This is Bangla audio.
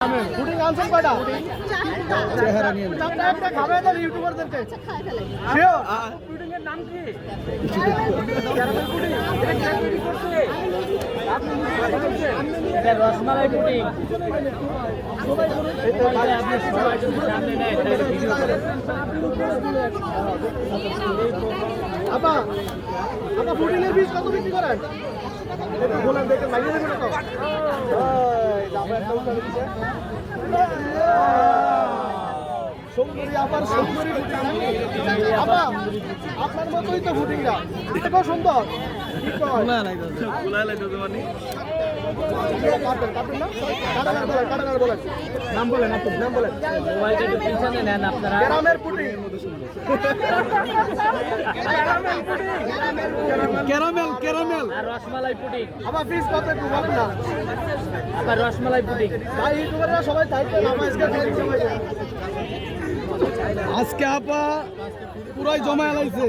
পুডিং আনছেন কয়টা? চেহারা নিয়ে একটা খাবে তো ইউটিউবারদেরকে। শিওর? পুডিং এর নাম কি? Caramel pudding. এটা কে তৈরি করছে? আপনি নিজে বানিয়েছেন? এটা রসমালাই পুডিং। তাহলে আপনি সবাই যদি সামনে নেয় তাহলে ভিডিও করেন। আপা আপা পুডিং এর বীজ কত বিক্রি করেন? এটা বলেন দেখে মাইনে দেবেন তো। এই দাম একটা উঠে দিচ্ছে। সুন্দরী আবার সুন্দরী পুডিং। আপা আপনার মতোই তো পুডিংটা। এটাও সুন্দর। কি কয়? গুলা লাগবে মানে নাম বলেন আপনি নাম বলেন। মোবাইলটা একটু পিছনে নেন আপনারা। Caramel pudding. ক্যারামেল ক্যারামেল আর রসমালাই পুডিং। আমার ফিস কত একটু বলুন না। আবার রসমালাই পুডিং। ভাই ইউটিউবাররা সবাই থাকবে আজকে আপা পুরাই জমা লাইছে।